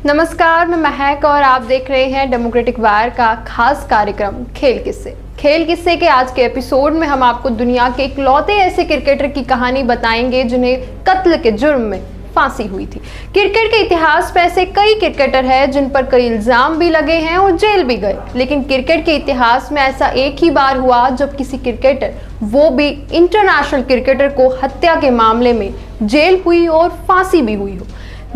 नमस्कार, मैं महक और आप देख रहे हैं डेमोक्रेटिक वायर का खास कार्यक्रम खेल किस्से। खेल किस्से के आज के एपिसोड में हम आपको दुनिया के इकलौते ऐसे क्रिकेटर की कहानी बताएंगे जिन्हें कत्ल के जुर्म में फांसी हुई थी। क्रिकेट के इतिहास में ऐसे कई क्रिकेटर हैं जिन पर कई इल्जाम भी लगे हैं और जेल भी गए, लेकिन क्रिकेट के इतिहास में ऐसा एक ही बार हुआ जब किसी क्रिकेटर, वो भी इंटरनेशनल क्रिकेटर को हत्या के मामले में जेल हुई और फांसी भी हुई हो।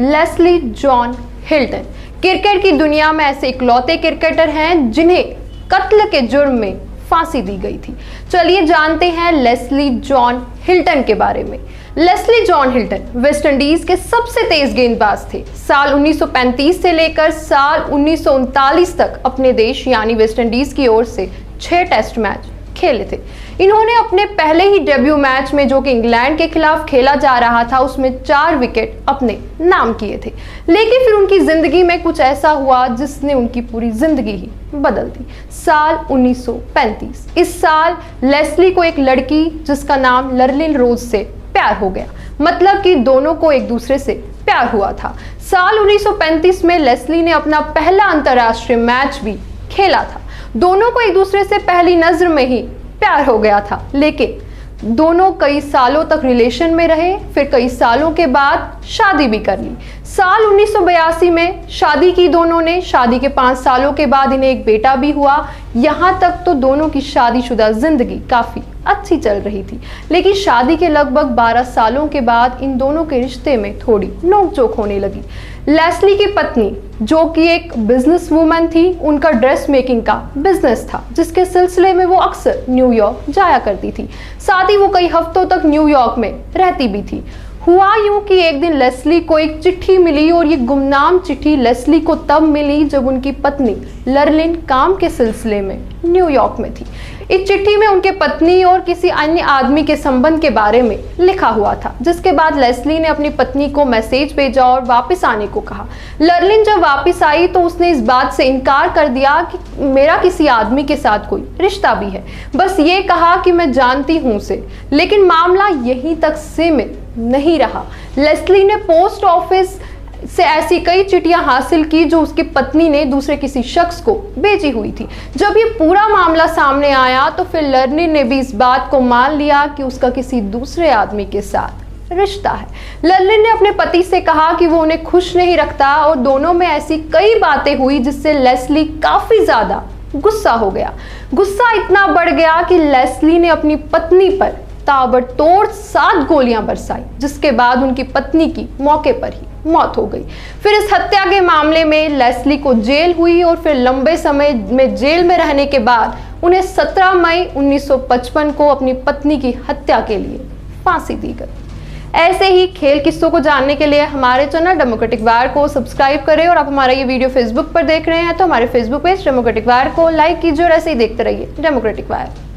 लेस्ली जॉन हिल्टन क्रिकेट की दुनिया में ऐसे इकलौते क्रिकेटर हैं जिन्हें कत्ल के जुर्म में फांसी दी गई थी। चलिए जानते हैं लेस्ली जॉन हिल्टन के बारे में। Leslie John Hilton West Indies के सबसे तेज गेंदबाज थे। साल 1935 से लेकर साल 1939 तक अपने देश यानी वेस्ट इंडीज की ओर से 6 टेस्ट मैच खेले थे। इन्होंने अपने पहले ही डेब्यू मैच में, जो कि इंग्लैंड के खिलाफ खेला जा रहा था, उसमें 4 विकेट अपने नाम किए थे। लेकिन फिर उनकी जिंदगी में कुछ ऐसा हुआ जिसने उनकी पूरी जिंदगी ही बदल दी। साल 1935, इस साल लेस्ली को एक लड़की जिसका नाम लर्लिन रोज से प्यार हो गया। मतलब कि दोनों को एक दूसरे से प्यार हुआ था। साल 1935 में लेस्ली ने अपना पहला अंतर्राष्ट्रीय मैच भी खेला था। दोनों को एक दूसरे से पहली नजर में ही प्यार हो गया था, लेकिन दोनों कई सालों तक रिलेशन में रहे, फिर कई सालों के बाद शादी भी कर ली। साल 1982 में शादी की दोनों ने। शादी के 5 सालों के बाद इन्हें एक बेटा भी हुआ। यहाँ तक तो दोनों की शादीशुदा जिंदगी काफी अच्छी चल रही थी, लेकिन शादी के लगभग 12 सालों के बाद इन दोनों के रिश्ते में थोड़ी नोकझोंक होने लगी। लेस्ली की पत्नी, जो कि एक बिजनेस वूमन थी, उनका ड्रेस मेकिंग का बिजनेस था, जिसके सिलसिले में वो अक्सर न्यूयॉर्क जाया करती थी। साथ ही वो कई हफ्तों तक न्यूयॉर्क में रहती भी थी। हुआ यूं कि एक दिन लेस्ली को एक चिट्ठी मिली, और ये गुमनाम चिट्ठी लेस्ली को तब मिली जब उनकी पत्नी लर्लिन काम के सिलसिले में न्यूयॉर्क में थी। इस चिट्ठी में उनके पत्नी और किसी अन्य आदमी के संबंध के बारे में लिखा हुआ था, जिसके बाद लेस्ली ने अपनी पत्नी को मैसेज भेजा और वापस आने को कहा। लर्लिन जब वापस आई तो उसने इस बात से इनकार कर दिया कि मेरा किसी आदमी के साथ कोई रिश्ता भी है, बस ये कहा कि मैं जानती हूं उसे। लेकिन मामला यहीं तक सीमित नहीं रहा। लेस्ली ने पोस्ट ऑफिस से ऐसी कई चिट्ठियां हासिल की जो उसकी पत्नी ने दूसरे किसी शख्स को भेजी हुई थी। जब ये पूरा मामला सामने आया तो फिर लर्लिन ने भी इस बात को मान लिया कि उसका किसी दूसरे आदमी के साथ रिश्ता है। लर्लिन ने अपने पति से कहा कि वो उन्हें खुश नहीं रखता, और दोनों में ऐसी कई बातें हुई जिससे लेस्ली काफी ज्यादा गुस्सा हो गया। गुस्सा इतना बढ़ गया कि लेस्ली ने अपनी पत्नी पर ताबड़तोड़ 7 गोलियां बरसाई, जिसके बाद उनकी पत्नी की मौके पर ही मौत हो गई। फिर इस हत्या के मामले में लेस्ली को जेल हुई, और फिर लंबे समय में जेल में रहने के बाद उन्हें 17 मई 1955 को अपनी पत्नी की हत्या के लिए फांसी दी गई। ऐसे ही खेल किस्सों को जानने के लिए हमारे चैनल डेमोक्रेटिक वायर को सब्सक्राइब करें, और आप हमारा ये वीडियो फेसबुक पर देख रहे हैं तो हमारे फेसबुक पेज डेमोक्रेटिक वायर को लाइक कीजिए और ऐसे ही देखते रहिए डेमोक्रेटिक वायर।